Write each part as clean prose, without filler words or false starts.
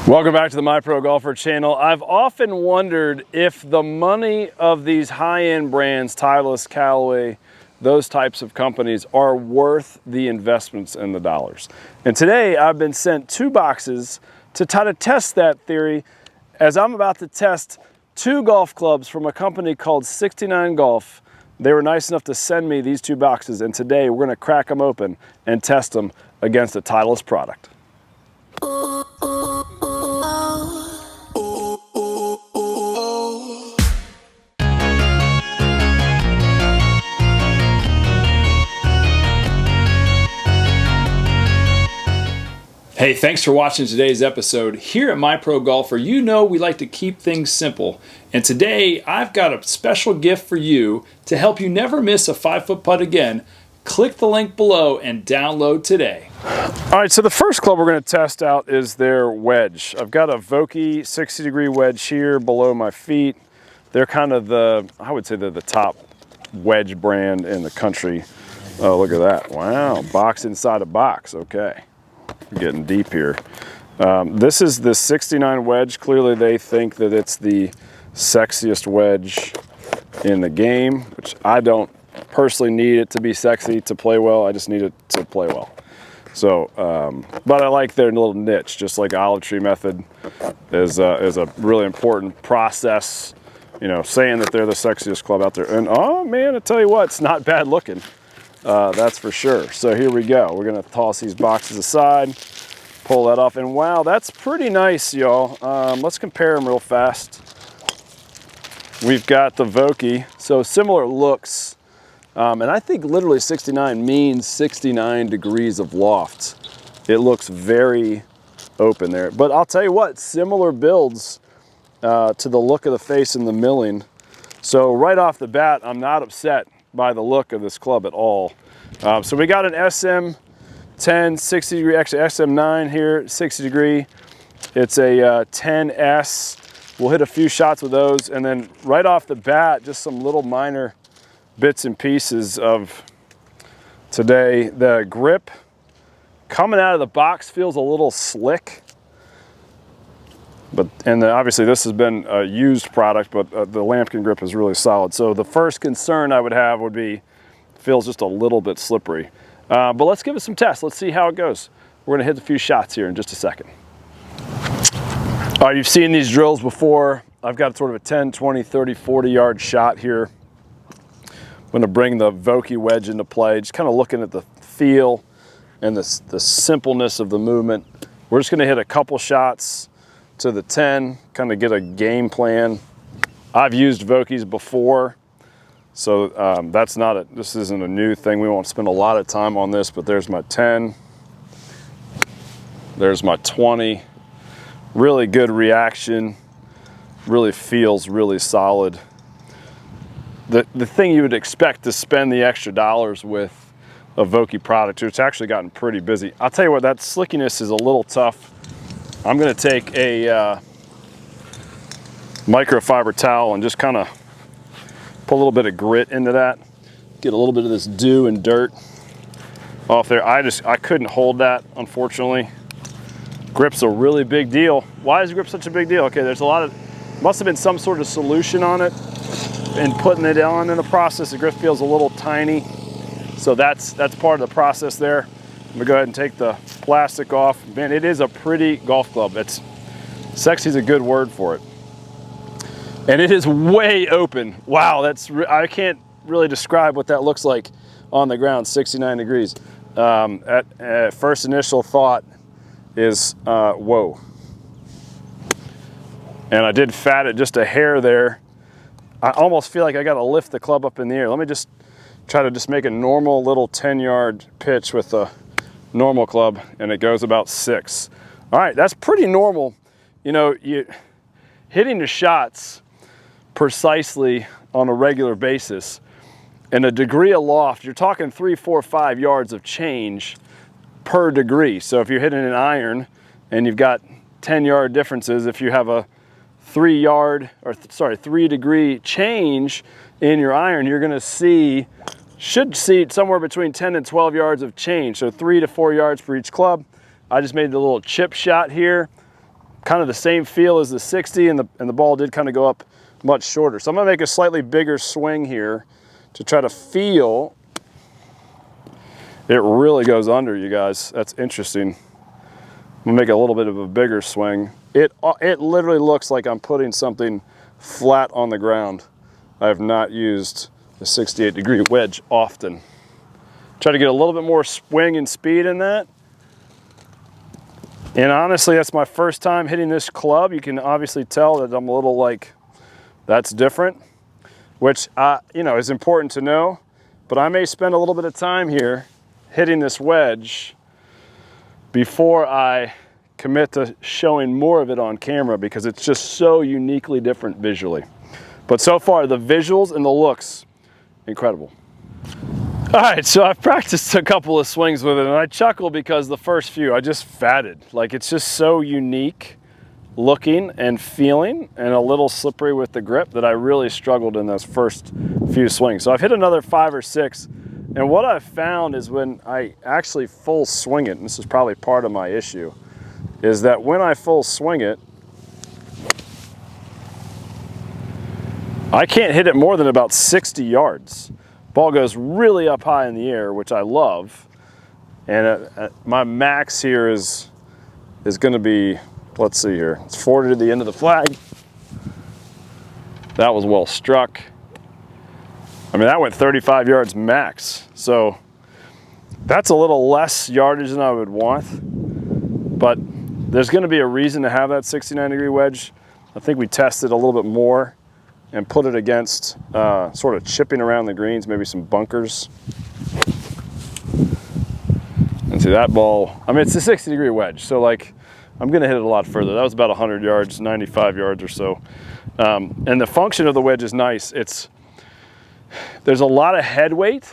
Welcome back to the My Pro Golfer channel. I've often wondered if the money of these high-end brands, Titleist, Callaway, those types of companies are worth the investments and the dollars. And today I've been sent 2 boxes to try to test that theory, as I'm about to test 2 golf clubs from a company called 69 Golf. They were nice enough to send me these 2 boxes, and today we're gonna crack them open and test them against a Titleist product. Hey, thanks for watching today's episode. Here at My Pro Golfer, you know we like to keep things simple. And today, I've got a special gift for you to help you never miss a 5-foot putt again. Click the link below and download today. All right, so the first club we're going to test out is their wedge. I've got a Vokey 60-degree wedge here below my feet. They're kind of I would say they're the top wedge brand in the country. Oh, look at that. Wow, box inside a box. Okay. Getting deep here. This is the 69 wedge. Clearly they think that it's the sexiest wedge in the game, which I don't personally need it to be sexy to play well. I just need it to play well. So, but I like their little niche, just like Olive Tree Method is a really important process, you know, saying that they're the sexiest club out there. And oh man, I tell you what, it's not bad looking. That's for sure. So here we go. We're gonna toss these boxes aside, pull that off, and wow, that's pretty nice, y'all. Let's compare them real fast. We've got the Vokey, so similar looks, and I think literally 69 means 69 degrees of loft. It looks very open there, but I'll tell you what, similar builds to the look of the face and the milling. So right off the bat, I'm not upset by the look of this club at all. So we got an SM10 60 degree, actually SM9 here, 60 degree. It's a 10S. We'll hit a few shots with those, and then right off the bat, just some little minor bits and pieces of today. The grip coming out of the box feels a little slick. And obviously this has been a used product, but the lambskin grip is really solid. So the first concern I would have would be, feels just a little bit slippery. But let's give it some tests. Let's see how it goes. We're gonna hit a few shots here in just a second. All right, you've seen these drills before. I've got sort of a 10, 20, 30, 40 yard shot here. I'm gonna bring the Vokey wedge into play, just kind of looking at the feel and the simpleness of the movement. We're just gonna hit a couple shots to the 10, kind of get a game plan. I've used Vokeys before, so this isn't a new thing. We won't spend a lot of time on this, but there's my 10, there's my 20. Really good reaction, really feels really solid. The thing you would expect to spend the extra dollars with a Vokey product, it's actually gotten pretty busy. I'll tell you what, that slickiness is a little tough. I'm gonna take a microfiber towel and just kind of put a little bit of grit into that. Get a little bit of this dew and dirt off there. I couldn't hold that, unfortunately. Grip's a really big deal. Why is grip such a big deal? Okay, there's must have been some sort of solution on it and putting it on in the process. The grip feels a little tiny. So that's part of the process there. I'm gonna go ahead and take the plastic off. Man, it is a pretty golf club. Sexy is a good word for it. And it is way open. Wow, I can't really describe what that looks like on the ground, 69 degrees. At first initial thought is, whoa. And I did fat it just a hair there. I almost feel like I gotta lift the club up in the air. Let me just try to just make a normal little 10-yard pitch with a normal club, and it goes about 6. All right, that's pretty normal. You know, hitting the shots precisely on a regular basis and a degree of loft, you're talking 3, 4, 5 yards of change per degree. So if you're hitting an iron and you've got 10-yard differences, if you have a 3 degree change in your iron, you're gonna should see somewhere between 10 and 12 yards of change. So 3 to 4 yards for each club. I just made a little chip shot here. kind of the same feel as the 60, and the ball did kind of go up much shorter. So I'm gonna make a slightly bigger swing here to try to feel. It really goes under, you guys. That's interesting. I'm gonna make a little bit of a bigger swing. It literally looks like I'm putting something flat on the ground. I have not used the 68-degree wedge often. Try to get a little bit more swing and speed in that. And honestly, that's my first time hitting this club. You can obviously tell that I'm a little like, that's different, which you know, is important to know. But I may spend a little bit of time here hitting this wedge before I commit to showing more of it on camera, because it's just so uniquely different visually. But so far, the visuals and the looks, incredible. All right, so I've practiced a couple of swings with it, and I chuckle because the first few I just fatted. Like, it's just so unique looking and feeling, and a little slippery with the grip, that I really struggled in those first few swings. So I've hit another 5 or 6, and what I've found is when I actually full swing it, and this is probably part of my issue, is that when I full swing it, I can't hit it more than about 60 yards. Ball goes really up high in the air, which I love. And my max here is gonna be, let's see here, it's 40 to the end of the flag. That was well struck. I mean, that went 35 yards max. So that's a little less yardage than I would want, but there's gonna be a reason to have that 69-degree wedge. I think we tested a little bit more and put it against sort of chipping around the greens, maybe some bunkers. And see that ball, I mean, it's a 60-degree wedge, so like, I'm gonna hit it a lot further. That was about 100 yards, 95 yards or so. And the function of the wedge is nice. There's a lot of head weight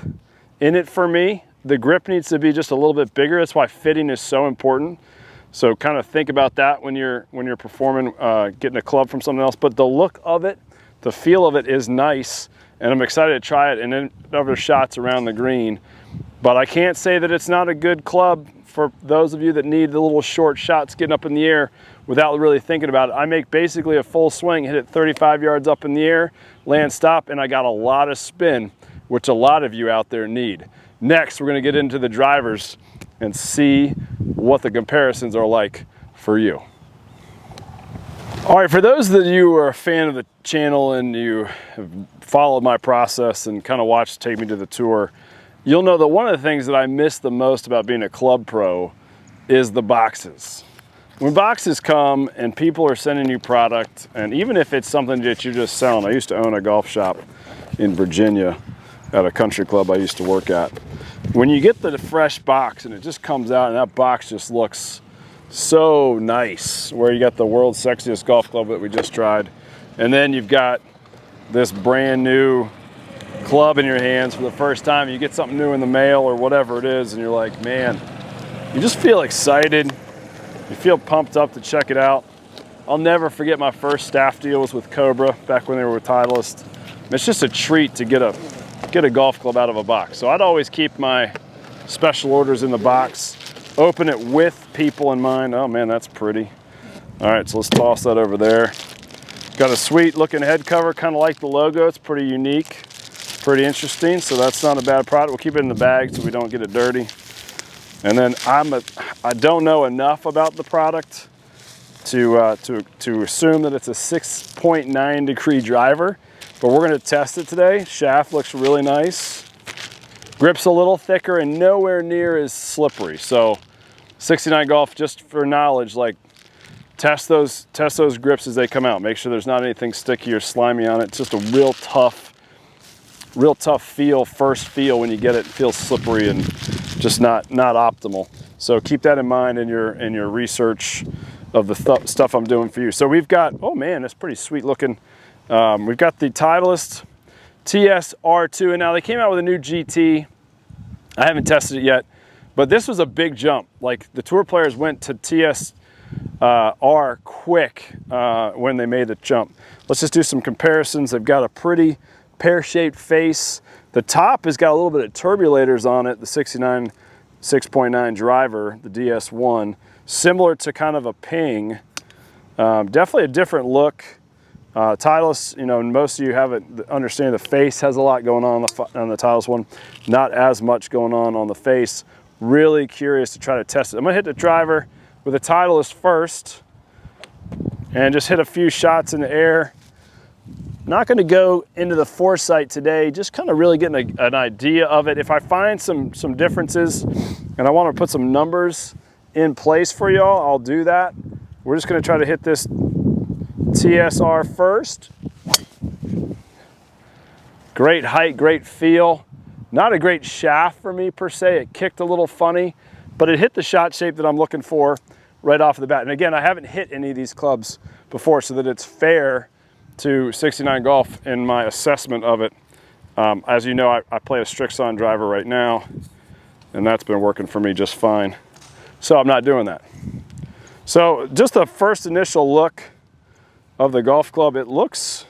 in it for me. The grip needs to be just a little bit bigger. That's why fitting is so important. So kind of think about that when you're performing, getting a club from someone else. But the look of it, the feel of it is nice, and I'm excited to try it and then other shots around the green. But I can't say that it's not a good club for those of you that need the little short shots getting up in the air without really thinking about it. I make basically a full swing, hit it 35 yards up in the air, land stop, and I got a lot of spin, which a lot of you out there need. Next, we're gonna get into the drivers and see what the comparisons are like for you. All right, for those of you who are a fan of the channel and you have followed my process and kind of watched Take Me to the Tour, you'll know that one of the things that I miss the most about being a club pro is the boxes. When boxes come and people are sending you product, and even if it's something that you're just selling, I used to own a golf shop in Virginia at a country club I used to work at. When you get the fresh box and it just comes out and that box just looks so nice, where you got the world's sexiest golf club that we just tried, and then you've got this brand new club in your hands for the first time, you get something new in the mail or whatever it is, and you're like, man, you just feel excited, you feel pumped up to check it out. I'll never forget my first staff deal was with Cobra back when they were with Titleist. It's just a treat to get a golf club out of a box. So I'd always keep my special orders in the box, open it with people in mind. Oh man, that's pretty. All right, so let's toss that over there. Got a sweet looking head cover, kind of like the logo. It's pretty unique, pretty interesting. So that's not a bad product. We'll keep it in the bag so we don't get it dirty. And then I don't know enough about the product to assume that it's a 6.9 degree driver, but we're gonna test it today. Shaft looks really nice. Grip's a little thicker and nowhere near as slippery. So 69 Golf, just for knowledge, like test those grips as they come out. Make sure there's not anything sticky or slimy on it. It's just a real tough feel, first feel when you get it. It feels slippery and just not optimal. So keep that in mind in your research of the stuff I'm doing for you. So we've got, oh man, that's pretty sweet looking. We've got the Titleist TS-R2, and now they came out with a new GT. I haven't tested it yet, but this was a big jump. Like the tour players went to TS-R quick when they made the jump. Let's just do some comparisons. They've got a pretty pear-shaped face. The top has got a little bit of turbulators on it, the 69 6.9 driver, the DS1, similar to kind of a Ping. Definitely a different look. Titleist, you know, most of you have it, understand the face has a lot going on the Titleist one. Not as much going on the face. Really curious to try to test it. I'm gonna hit the driver with a Titleist first and just hit a few shots in the air. Not gonna go into the foresight today, just kind of really getting an idea of it. If I find some differences and I wanna put some numbers in place for y'all, I'll do that. We're just gonna try to hit this TSR first. Great height, great feel. Not a great shaft for me per se. It kicked a little funny, but it hit the shot shape that I'm looking for right off the bat. And again, I haven't hit any of these clubs before, so that it's fair to 69 Golf in my assessment of it. As you know, I play a Strixon driver right now, and that's been working for me just fine. So I'm not doing that. So just the first initial look of the golf club, it looks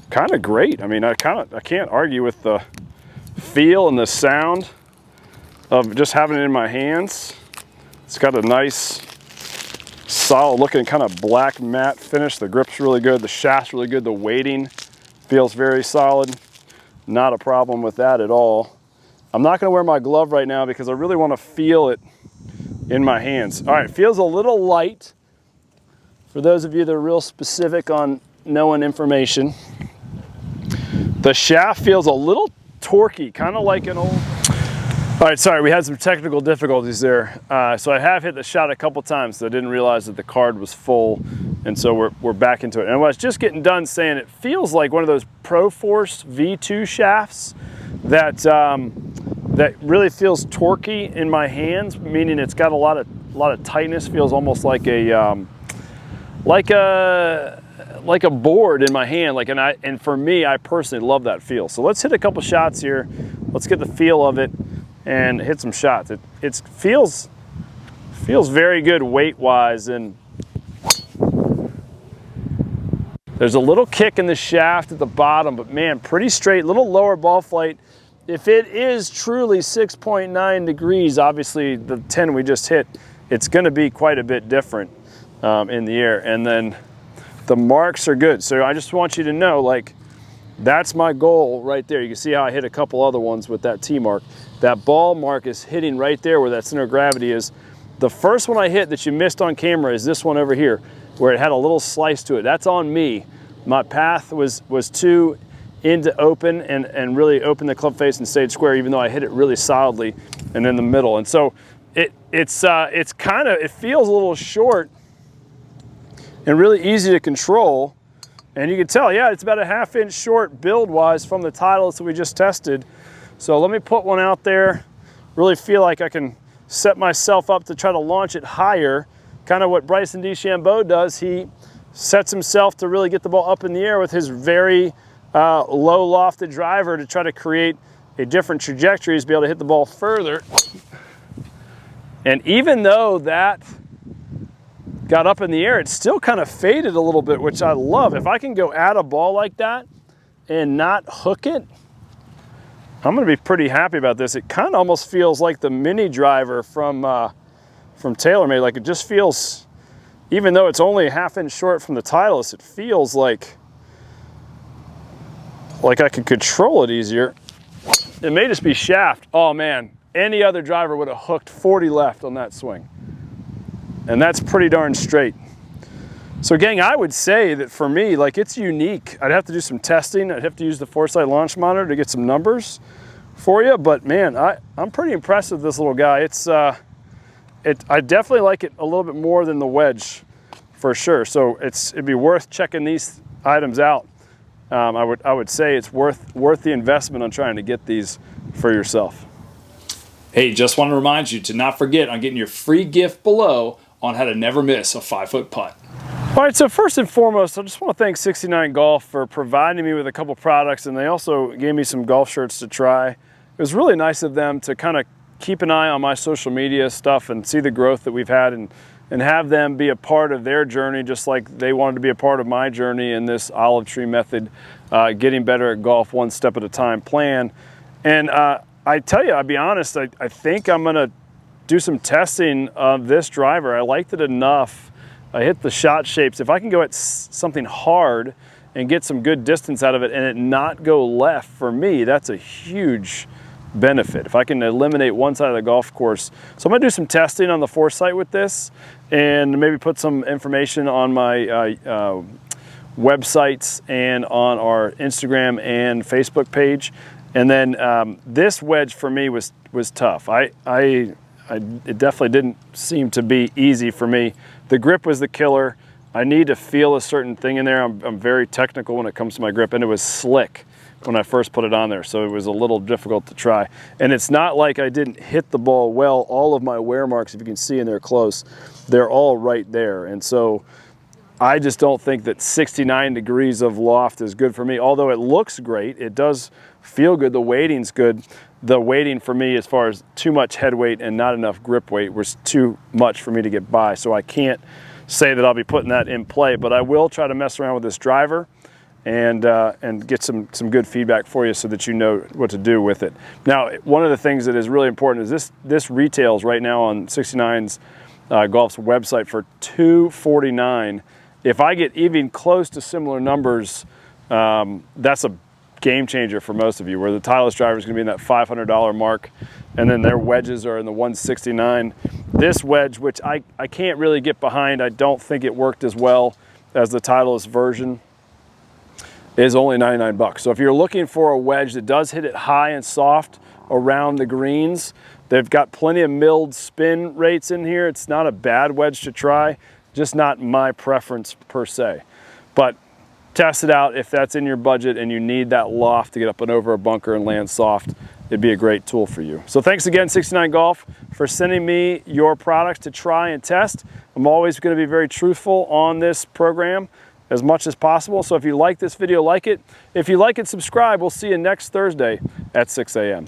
kind of great. I mean, I can't argue with the feel and the sound of just having it in my hands. It's got a nice, solid looking kind of black matte finish. The grip's really good, the shaft's really good, the weighting feels very solid. Not a problem with that at all. I'm not gonna wear my glove right now because I really want to feel it in my hands. All right, it feels a little light. For those of you that are real specific on knowing information, the shaft feels a little torquey, kind of like an old... All right, sorry, we had some technical difficulties there. So I have hit the shot a couple times, so I didn't realize that the card was full, and so we're back into it. And I was just getting done saying it feels like one of those Pro Force V2 shafts that that really feels torquey in my hands, meaning it's got a lot of tightness. Feels almost like a board in my hand. And for me, I personally love that feel. So let's hit a couple shots here. Let's get the feel of it and hit some shots. It feels very good weight-wise, and there's a little kick in the shaft at the bottom, but man, pretty straight, little lower ball flight. If it is truly 6.9 degrees, obviously the 10 we just hit, it's gonna be quite a bit different in the air. And then the marks are good. So I just want you to know, like, that's my goal right there. You can see how I hit a couple other ones with that T mark. That ball mark is hitting right there where that center of gravity is. The first one I hit that you missed on camera is this one over here, where it had a little slice to it. That's on me. My path was too into open and really open the club face and stayed square, even though I hit it really solidly and in the middle. And so it feels a little short and really easy to control. And you can tell, yeah, it's about a ½ inch short build-wise from the Titleist that we just tested. So let me put one out there, really feel like I can set myself up to try to launch it higher. Kind of what Bryson DeChambeau does. He sets himself to really get the ball up in the air with his very low lofted driver to try to create a different trajectory, to be able to hit the ball further. And even though that got up in the air, it still kind of faded a little bit, which I love. If I can go at a ball like that and not hook it, I'm gonna be pretty happy about this. It kind of almost feels like the mini driver from TaylorMade. Like, it just feels, even though it's only a ½ inch short from the Titleist, it feels like I could control it easier. It may just be shaft. Oh man, any other driver would have hooked 40 left on that swing. And that's pretty darn straight. So gang, I would say that for me, like, it's unique. I'd have to do some testing. I'd have to use the Foresight launch monitor to get some numbers for you. But man, I'm pretty impressed with this little guy. I definitely like it a little bit more than the wedge for sure. So it'd be worth checking these items out. I would say it's worth the investment on trying to get these for yourself. Hey, just want to remind you to not forget on getting your free gift below on how to never miss a 5-foot putt. All right, so first and foremost, I just want to thank 69 Golf for providing me with a couple products, and they also gave me some golf shirts to try. It was really nice of them to kind of keep an eye on my social media stuff and see the growth that we've had, and have them be a part of their journey, just like they wanted to be a part of my journey in this olive tree method, getting better at golf one step at a time plan. And I tell you, I'll be honest, I think I'm gonna do some testing of this driver. I liked it enough I hit the shot shapes. If I can go at something hard and get some good distance out of it and it not go left, for me, that's a huge benefit. If I can eliminate one side of the golf course. So I'm gonna do some testing on the Foresight with this and maybe put some information on my websites and on our Instagram and Facebook page. And then this wedge for me was tough. It definitely didn't seem to be easy for me. The grip was the killer. I need to feel a certain thing in there. I'm very technical when it comes to my grip, and it was slick when I first put it on there, so it was a little difficult to try. And it's not like I didn't hit the ball well. All of my wear marks, if you can see in there close, they're all right there. And so I just don't think that 69 degrees of loft is good for me. Although it looks great, it does feel good, the weighting's good. The weighting for me, as far as too much head weight and not enough grip weight, was too much for me to get by. So I can't say that I'll be putting that in play, but I will try to mess around with this driver and get some good feedback for you so that you know what to do with it. Now, one of the things that is really important is this retails right now on 69's Golf's website for $249. If I get even close to similar numbers, that's a game changer for most of you, where the Titleist driver is going to be in that $500 mark, and then their wedges are in the $169. This wedge, which I can't really get behind, I don't think it worked as well as the Titleist version, is only 99 bucks. So if you're looking for a wedge that does hit it high and soft around the greens, they've got plenty of milled spin rates in here. It's not a bad wedge to try, just not my preference per se. But test it out. If that's in your budget and you need that loft to get up and over a bunker and land soft, it'd be a great tool for you. So thanks again, 69 Golf, for sending me your products to try and test. I'm always going to be very truthful on this program as much as possible. So if you like this video, like it. If you like it, subscribe. We'll see you next Thursday at 6 a.m.